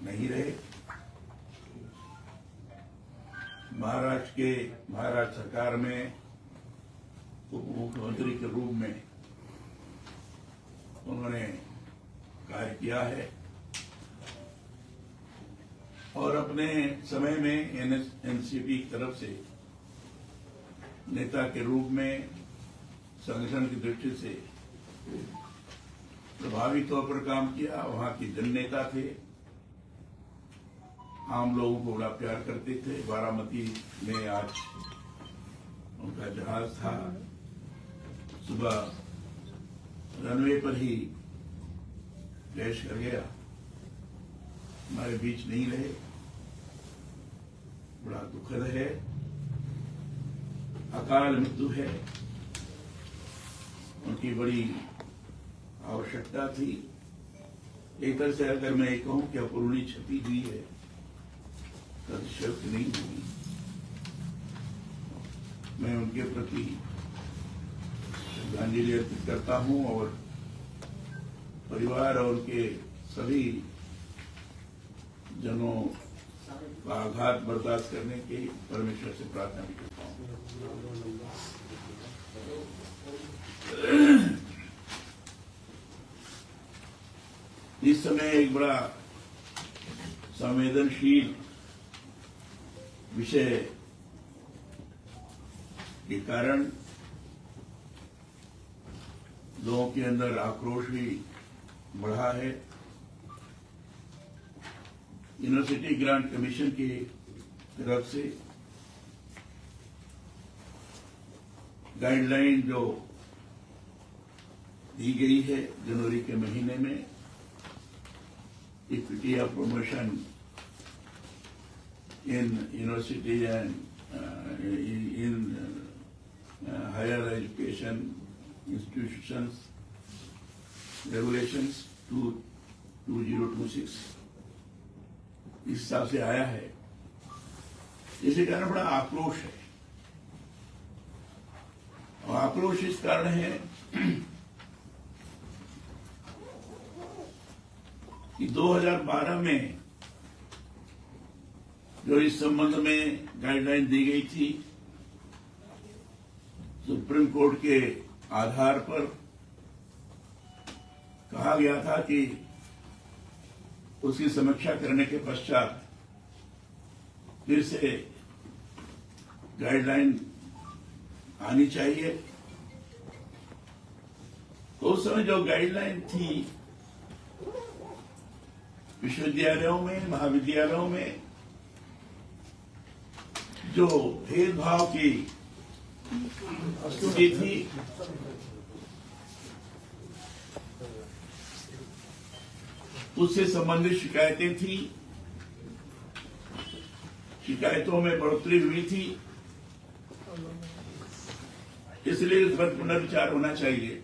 नहीं रहे। महाराष्ट्र सरकार में उप मुख्यमंत्री के रूप में उन्होंने कार्य किया है और अपने समय में एनसीपी की तरफ से नेता के रूप में संगठन की दृष्टि से प्रभावी तौर पर काम किया। वहां की जननेता थे, आम लोगों को बड़ा प्यार करते थे। बारामती में आज उनका जहाज था, सुबह रनवे पर ही क्रैश कर गया, हमारे बीच नहीं रहे, बड़ा दुखद है, अकाल मृत्यु है। उनकी बड़ी आवश्यकता थी। एक तरह से अगर मैं कहूं कि अपूर्णीय क्षति हुई है, अतिशयोक्ति नहीं हुई। मैं उनके प्रति श्रद्धांजलि अर्पित करता हूं और परिवार और उनके सभी जनों का आघात बर्दाश्त करने की परमेश्वर से प्रार्थना भी करता हूं। इस समय एक बड़ा संवेदनशील विषय के कारण लोगों के अंदर आक्रोश भी बढ़ा है। यूनिवर्सिटी ग्रांट कमीशन की तरफ से गाइडलाइन जो दी गई है जनवरी के महीने में, equity of promotion in university and in higher education institutions regulations 2026 इस हिसाब से आया है। इसी कारण बड़ा आक्रोश है और आक्रोश इस कारण है कि 2012 में जो इस संबंध में गाइडलाइन दी गई थी, सुप्रीम कोर्ट के आधार पर कहा गया था कि उसकी समीक्षा करने के पश्चात फिर से गाइडलाइन आनी चाहिए। तो उस समय जो गाइडलाइन थी विश्वविद्यालयों में, महाविद्यालयों में जो भेदभाव की स्थिति थी, उससे संबंधित शिकायतें थी, शिकायतों में बढ़ोतरी हुई थी, इसलिए इस पर पुनर्विचार होना चाहिए,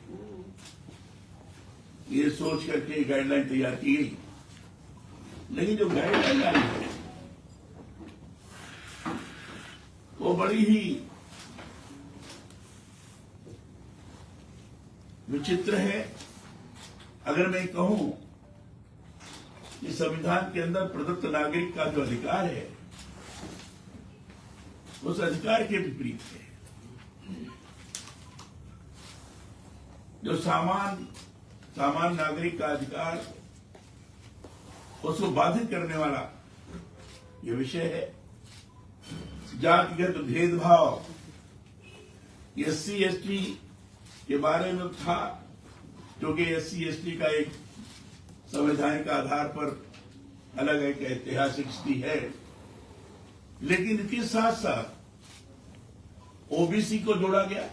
ये सोच करके गाइडलाइन तैयार की गई। लेकिन जो गाइडलाइन आई है वो बड़ी ही विचित्र है। अगर मैं कहूं कि संविधान के अंदर प्रदत्त नागरिक का जो अधिकार है, उस अधिकार के विपरीत है। जो सामान्य नागरिक का अधिकार, उसको बाधित करने वाला ये विषय है। जातिगत भेदभाव एससी एसटी के बारे में था, क्योंकि एससी एसटी का एक संवैधानिक आधार पर अलग एक ऐतिहासिक स्थिति है। लेकिन इसके साथ साथ ओबीसी को जोड़ा गया।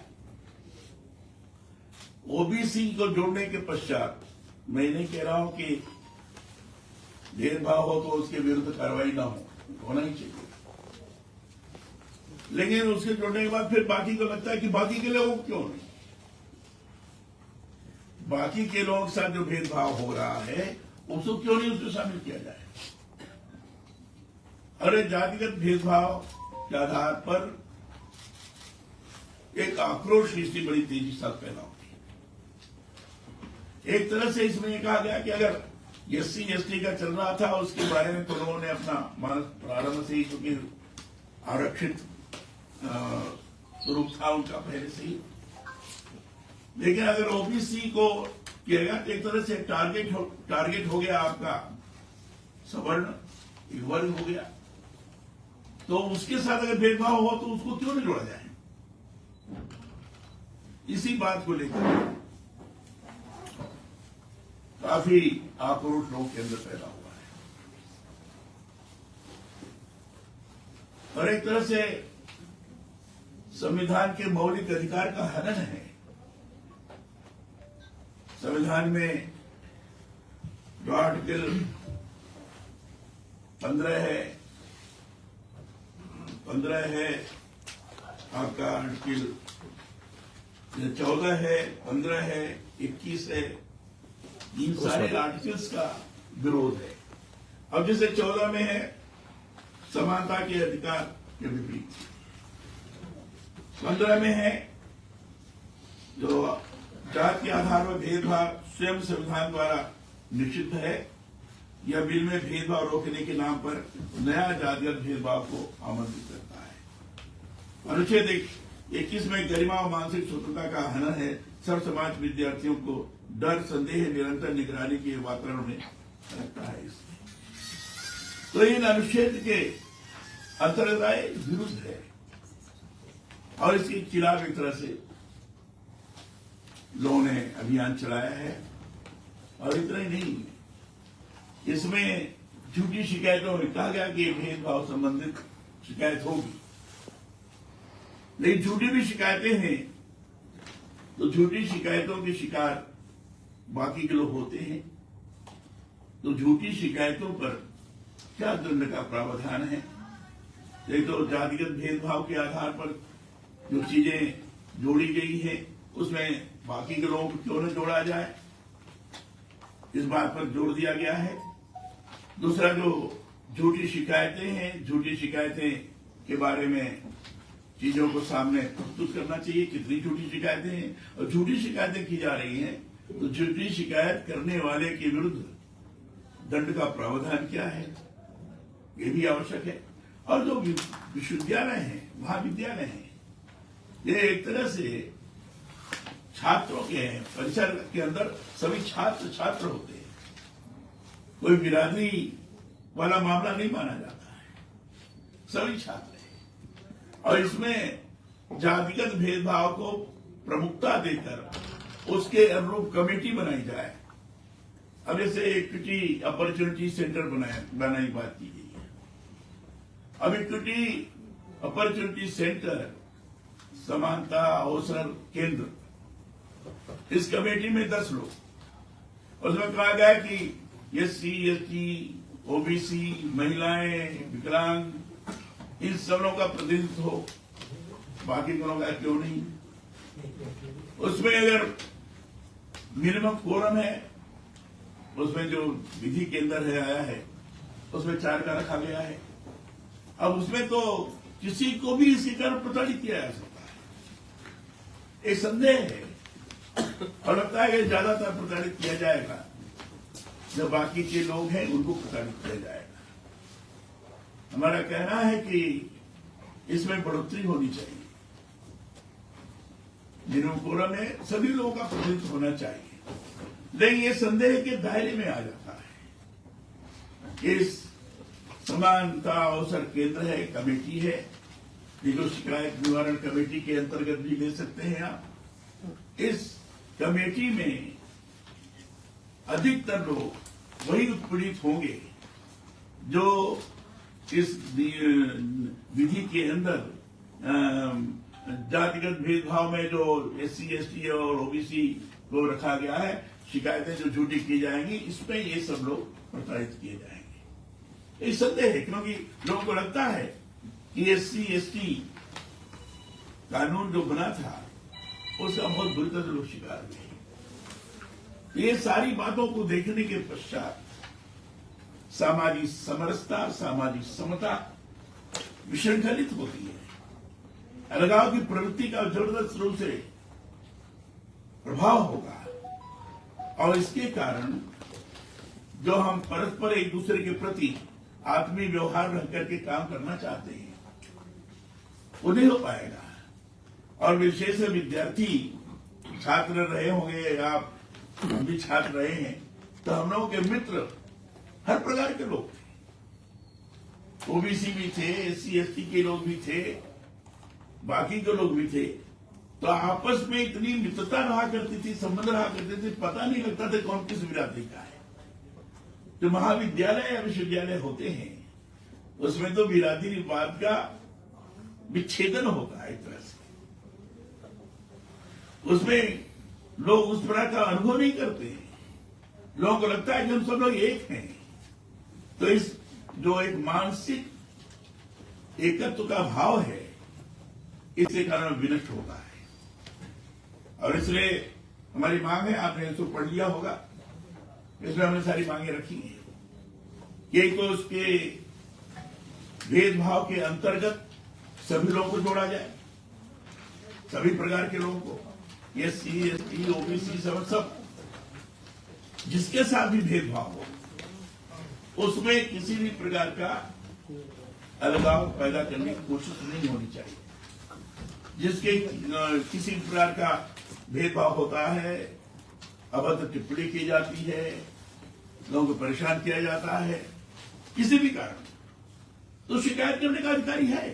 ओबीसी को जोड़ने के पश्चात मैं नहीं कह रहा हूं कि भेदभाव हो तो उसके विरुद्ध कार्रवाई ना होना ही चाहिए, लेकिन उसके जोड़ने के बाद फिर बाकी को लगता है कि बाकी के लोगों को क्यों नहीं, बाकी के लोगों के साथ जो भेदभाव हो रहा है उसको क्यों नहीं उसमें शामिल किया जाए। अरे जातिगत भेदभाव के आधार पर एक आक्रोश की स्थिति बड़ी तेजी से पैदा होती है। एक तरह से इसमें कहा गया कि अगर SC ST का चल रहा था, उसके बारे में तो लोगों ने अपना मानस प्रारंभ से ही, क्योंकि आरक्षित स्वरूप था उनका पहले से ही। लेकिन अगर OBC को किया गया तो एक तरह से टारगेट हो गया आपका सवर्ण, एक वर्ग हो गया, तो उसके साथ अगर भेदभाव हो तो उसको क्यों नहीं जोड़ा जाए? इसी बात को लेकर काफी आक्रोश लोगों के अंदर पैदा हुआ है और एक तरह से संविधान के मौलिक अधिकार का हनन है। संविधान में जो आर्टिकल 15 है, आपका आर्टिकल 14 है, 15 है, 21 है, इन सारे आर्टिकल्स का विरोध है। अब जैसे 14 में है समानता के अधिकार के विपरीत, 15 में है जो जाति के आधार पर भेदभाव स्वयं संविधान द्वारा निश्चित है, यह बिल में भेदभाव रोकने के नाम पर नया जातिगत भेदभाव को आमंत्रित करता है। अनुच्छेद 21 में गरिमा और मानसिक स्वतंत्रता का हनन है। सब समाज विद्यार्थियों को डर, संदेह, निरंतर निगरानी के वातावरण में रखता है। इसमें तो इन अनुच्छेद के अंतर्गत विरुद्ध है और इसके खिलाफ एक तरह से लोगों ने अभियान चलाया है। और इतना ही नहीं, इसमें झूठी शिकायतों में कहा गया कि भेदभाव संबंधित शिकायत होगी, लेकिन झूठी भी शिकायतें हैं तो झूठी शिकायतों के शिकार बाकी के लोग होते हैं। तो झूठी शिकायतों पर क्या दंड का प्रावधान है? एक तो जातिगत भेदभाव के आधार पर जो चीजें जोड़ी गई है उसमें बाकी के लोगों को क्यों न जोड़ा जाए, इस बात पर जोर दिया गया है। दूसरा, जो झूठी शिकायतें हैं, झूठी शिकायतें के बारे में चीजों को सामने प्रस्तुत करना चाहिए, कितनी झूठी शिकायतें हैं और झूठी शिकायतें की जा रही हैं तो झूठी शिकायत करने वाले के विरुद्ध दंड का प्रावधान क्या है, ये भी आवश्यक है। और जो विश्वविद्यालय हैं, महाविद्यालय हैं, ये एक तरह से छात्रों के हैं, परिसर के अंदर सभी छात्र होते हैं, कोई बिरादरी वाला मामला नहीं माना जाता है, सभी छात्र हैं। और इसमें जातिगत भेदभाव को प्रमुखता देकर उसके अनुरूप कमेटी बनाई जाए। अब जैसे इक्विटी अपॉर्चुनिटी सेंटर बनाने की बात की गई है। अब इक्विटी अपॉर्चुनिटी सेंटर, समानता अवसर केंद्र, इस कमेटी में 10 लोग, उसमें कहा गया कि SC ST OBC महिलाएं, विकलांग, इन सब लोगों का प्रतिनिधित्व हो, बाकी लोगों का क्यों नहीं? उसमें अगर मिनिमम कोरम है, उसमें जो विधि के अंदर है आया है उसमें 4 का रखा गया है। अब उसमें तो किसी को भी इसी कारण प्रताड़ित किया जा सकता है, एक संदेह है और लगता है कि ज्यादातर प्रताड़ित किया जाएगा, जो बाकी के लोग हैं उनको प्रताड़ित किया जाएगा। हमारा कहना है कि इसमें बढ़ोतरी होनी चाहिए, मिनिमम कोरम में सभी लोगों का प्रतिनिधित्व होना चाहिए, लेकिन ये संदेह के दायरे में आ जाता है। इस समानता अवसर केंद्र है, कमेटी है, ये जो शिकायत निवारण कमेटी के अंतर्गत भी ले सकते हैं आप। इस कमेटी में अधिकतर लोग वही उत्पीड़ित होंगे जो इस विधि के अंदर जातिगत भेदभाव में जो SC ST और OBC को रखा गया है, शिकायतें जो झूठी की जाएंगी, इसमें ये सब लोग प्रताड़ित किए जाएंगे। ये संदेह है, क्योंकि लोगों को लगता है कि SC ST कानून जो बना था उसका बहुत बुरी तरह से लोग शिकार हुए। ये सारी बातों को देखने के पश्चात सामाजिक समरसता, सामाजिक समता विशृंखलित होती है। अलगाव की प्रवृत्ति का जबरदस्त रूप से प्रभाव होगा और इसके कारण जो हम परस्पर एक दूसरे के प्रति आत्मीय व्यवहार रह करके काम करना चाहते हैं, वो नहीं हो पाएगा। और विशेष विद्यार्थी छात्र रहे होंगे, आप हम भी छात्र रहे हैं, तो हम लोगों के मित्र हर प्रकार के लोग थे। ओबीसी भी थे, एससी एसटी के लोग भी थे, बाकी के लोग भी थे। तो आपस में इतनी मित्रता रहा करती थी, संबंध रहा करते थे, पता नहीं लगता था कौन किस बिरादरी का है। जो महाविद्यालय या विश्वविद्यालय होते हैं, उसमें तो बिरादरीवाद का विच्छेदन होता है एक तरह से। उसमें लोग उस प्रकार का अनुभव नहीं करते हैं। लोगों को लगता है कि हम सब लोग एक हैं। तो इस जो एक मानसिक एकत्व का भाव है, इसके कारण विनष्ट होता है। और इसलिए हमारी मांग है, आपने इसको पढ़ लिया होगा, इसमें हमने सारी मांगे रखी हैं। एक तो उसके भेदभाव के अंतर्गत सभी लोगों को जोड़ा जाए, सभी प्रकार के लोगों को, एससी एसटी ओबीसी सब जिसके साथ भी भेदभाव हो, उसमें किसी भी प्रकार का अलगाव पैदा करने की कोशिश नहीं होनी चाहिए। जिसके किसी प्रकार का भेदभाव होता है, अभद्र टिप्पणी की जाती है, लोगों को परेशान किया जाता है किसी भी कारण, तो शिकायत करने का अधिकारी है,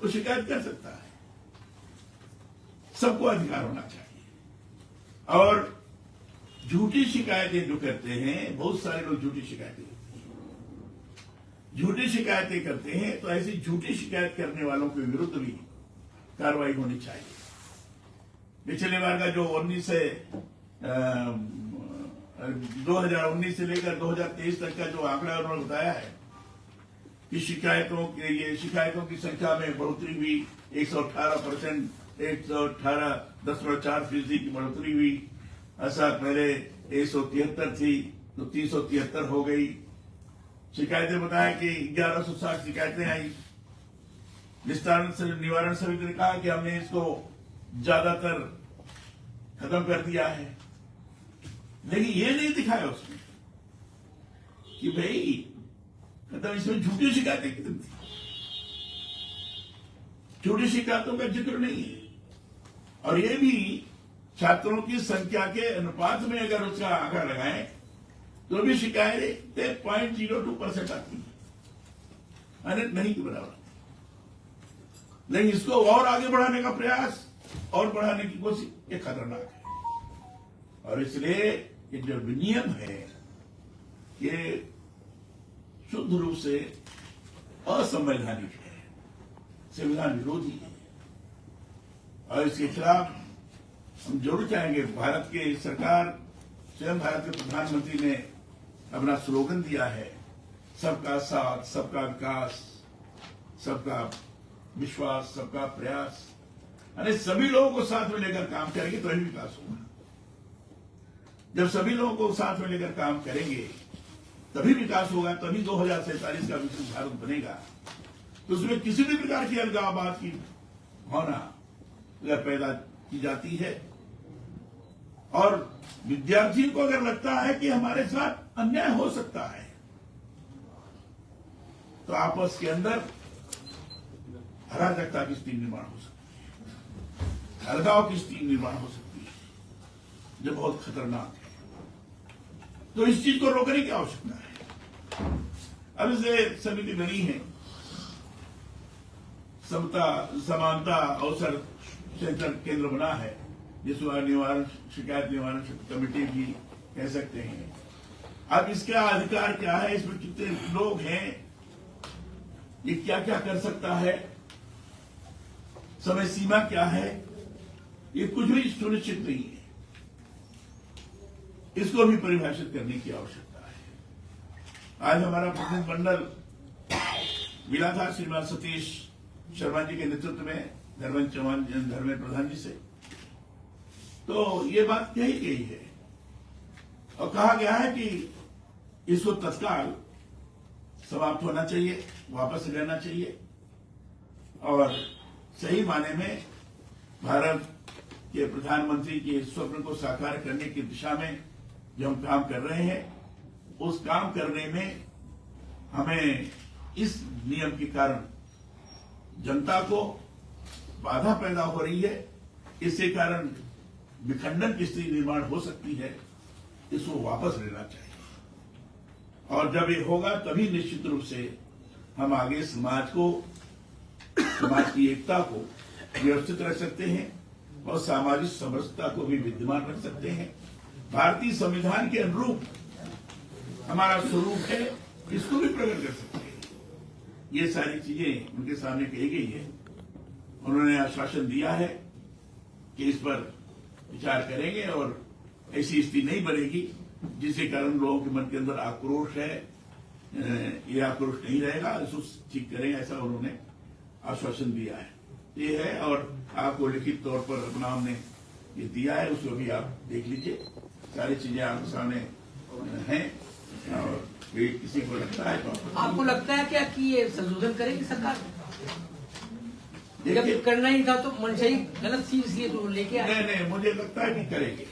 वो शिकायत कर सकता है। सबको अधिकार होना चाहिए। और झूठी शिकायतें जो करते हैं, बहुत सारे लोग झूठी शिकायतें करते हैं, तो ऐसी झूठी शिकायत करने वालों के विरुद्ध भी कार्रवाई होनी चाहिए। पिछले बार का जो 2019 से लेकर 2023 तक का जो आंकड़ा उन्होंने बताया है कि शिकायतों की संख्या में बढ़ोतरी हुई, 118%, 118.4% की बढ़ोतरी हुई। ऐसा पहले 173 थी तो 373 हो गई। शिकायतें बताया कि 1160 शिकायतें आई। निवारण समिति ने कहा कि हमने इसको ज्यादातर खत्म कर दिया है, लेकिन ये नहीं दिखाया उसमें कि भाई मतलब इसमें झूठी शिकायतें कितनी थी। झूठी शिकायतों का जिक्र नहीं है। और ये भी छात्रों की संख्या के अनुपात में अगर उसका आंकड़ा लगाएं तो भी शिकायतें 0.02% आती है, नहीं के बराबर। लेकिन इसको और आगे बढ़ाने का प्रयास और बढ़ाने की कोशिश ये खतरनाक है। और इसलिए ये जो विनियम है ये शुद्ध रूप से असंवैधानिक है, संविधान विरोधी है। और इसके खिलाफ हम जरूर चाहेंगे। भारत की सरकार, स्वयं भारत के प्रधानमंत्री ने अपना स्लोगन दिया है, सबका साथ, सबका विकास, सबका विश्वास, सबका प्रयास। यानी सभी लोगों को साथ में लेकर काम करेंगे तो ही विकास होगा। जब सभी लोगों को साथ में लेकर काम करेंगे तभी विकास होगा, तभी 2047 का विकसित भारत बनेगा। तो उसमें किसी भी प्रकार की अलगाववाद की भावना अगर पैदा की जाती है और विद्यार्थियों को अगर लगता है कि हमारे साथ अन्याय हो सकता है, तो आपस के अंदर अराजकता की स्थिति निर्माण हो सकती है, अलगाव की स्थिति निर्माण हो सकती है, जो बहुत खतरनाक है। तो इस चीज को रोकने की आवश्यकता है। अब इसे समिति बनी है, समता समानता अवसर सेंटर केंद्र बना है, जिसको शिकायत निवारण कमेटी भी कह सकते हैं। अब इसका अधिकार क्या है, इसमें कितने लोग हैं, ये क्या क्या कर सकता है, समय सीमा क्या है, ये कुछ भी सुनिश्चित नहीं है। इसको भी परिभाषित करने की आवश्यकता है। आज हमारा प्रतिनिधिमंडल मिला था श्रीमान सतीश शर्मा जी के नेतृत्व में धर्मेंद्र प्रधान जी से, तो ये बात कही गई है और कहा गया है कि इसको तत्काल समाप्त होना चाहिए, वापस लेना चाहिए और सही माने में भारत के प्रधानमंत्री के स्वप्न को साकार करने की दिशा में जो हम काम कर रहे हैं, उस काम करने में हमें इस नियम के कारण जनता को बाधा पैदा हो रही है, इसके कारण विखंडन की स्थिति निर्माण हो सकती है, इसको वापस लेना चाहिए। और जब ये होगा तभी निश्चित रूप से हम आगे समाज की एकता को व्यवस्थित रख सकते हैं और सामाजिक समरसता को भी विद्यमान रख सकते हैं। भारतीय संविधान के अनुरूप हमारा स्वरूप है, इसको भी प्रकट कर सकते हैं। ये सारी चीजें उनके सामने कही गई है। उन्होंने आश्वासन दिया है कि इस पर विचार करेंगे और ऐसी स्थिति नहीं बनेगी जिसके कारण लोगों के मन के अंदर आक्रोश है, ये आक्रोश नहीं रहेगा, इसको ठीक करेंगे, ऐसा उन्होंने आश्वासन दिया है। ये है और आपको लिखित तौर पर अपना हमने ये दिया है, उसको भी आप देख लीजिए। सारी चीजें आपके सामने हैं और किसी को लगता है तो आपको लगता है क्या कि ये संशोधन करेगी सरकार? जब करना ही था तो मनशाही गलत चीज इसलिए तो लेके आए। नहीं, मुझे लगता है कि करेंगे,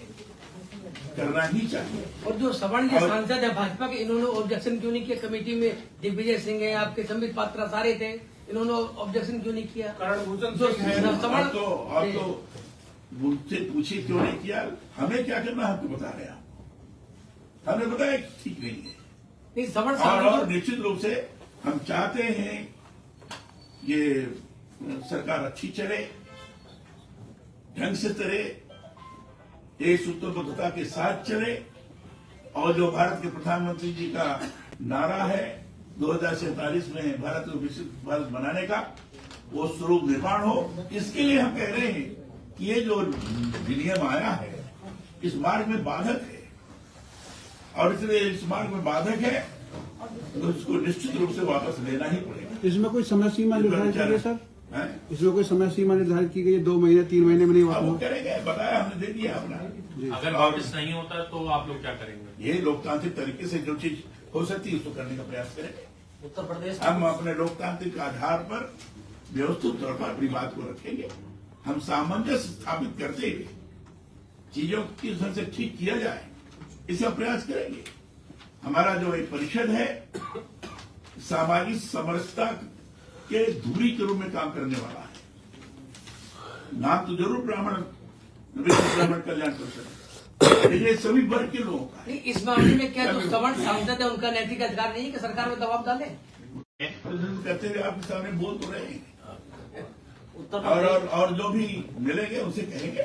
करना ही चाहिए। और जो सवर्ण के सांसद है भाजपा के, इन्होंने ऑब्जेक्शन क्यों नहीं किया? कमेटी में दिग्विजय सिंह है, आपके संबित पात्रा सारे थे, इन्होंने ऑब्जेक्शन क्यों नहीं किया? आप तो मुझसे पूछिए क्यों नहीं किया। हमें क्या करना है हमको बता रहे हैं, हमने बताया ठीक नहीं है। नहीं, सवर्ण और निश्चित रूप से हम चाहते हैं ये सरकार अच्छी चले, ढंग से चले, एक सूत्रबद्धता के साथ चले और जो भारत के प्रधानमंत्री जी का नारा है 2047 में भारत को विकसित भारत बनाने का, वो स्वरूप निर्माण हो। इसके लिए हम कह रहे हैं कि ये जो विनियम आया है इस मार्ग में बाधक है और इसलिए इस मार्ग में बाधक है तो इसको निश्चित रूप से वापस लेना ही पड़ेगा। इसमें कोई समय सीमा निर्धारित की गई सर? है? इसमें कोई समय सीमा निर्धारित की गई है? 2 महीने 3 महीने में नहीं वो वापस? करेंगे, बताया हमने, दे दिया अपना। अगर वापस नहीं होता तो आप लोग क्या करेंगे? ये लोकतांत्रिक तरीके से जो चीज हो सकती है उसको करने का प्रयास करेंगे। उत्तर प्रदेश हम अपने लोकतांत्रिक आधार पर व्यवस्थित तौर पर अपनी बात को रखेंगे। हम सामंजस्य स्थापित करते हुए चीजों की ढंग से ठीक किया जाए, इसका प्रयास करेंगे। हमारा जो एक परिषद है सामाजिक समरसता के धूरी के रूप में काम करने वाला है। नाम तो जरूर ब्राह्मण कल्याण परिषद, लेकिन ये सभी वर्ग के लोगों का है। इस मामले में क्या जो सवर्ण सांसद है उनका नैतिक अधिकार नहीं है कि सरकार में दबाव डाले? कहते हुए आपके सामने बोल तो रहे हैं उत्तर और जो भी मिलेंगे उनसे कहेंगे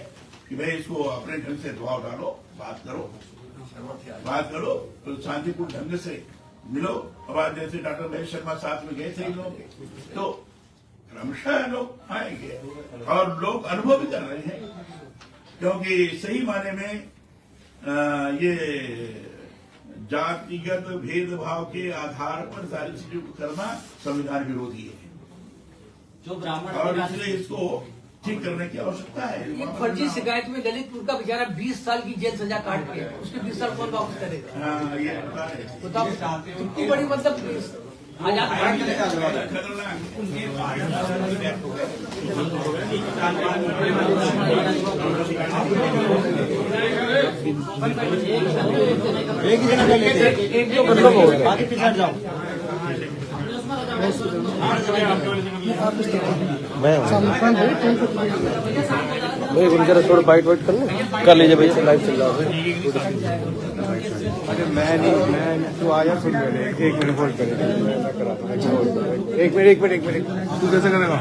कि भाई इसको अपने ढंग से दबाव डालो, बात करो तो शांतिपूर्ण ढंग से मिलो। अब आज जैसे डॉक्टर महेश शर्मा साथ में गए थे इन लोगों के, तो क्रमशः लोग आएंगे और लोग अनुभव भी कर रहे हैं, क्योंकि सही माने में ये जातिगत भेदभाव के आधार पर सारी चीजों को करना संविधान विरोधी है जो ब्राह्मण और इसलिए इसको ठीक करने की आवश्यकता है। एक फर्जी शिकायत में ललितपुर का बेचारा 20 साल की जेल सजा काट के उसके 20 साल कौन वापस करेगा? हाँ, ये पता है। बताओ कितनी बड़ी मतलब आजाद एक ही जगह लेते एक जो मतलब हो गया बाकी पीछे जाओ। भैया जरा थोड़ा बाइट वाइट कर लीजिए भैया, लाइव चल रहा है। अरे मैं तू आया सुन मेरे 1 मिनट होल्ड करेगा, मैं कराता हूँ। 1 मिनट तू कैसे करेगा?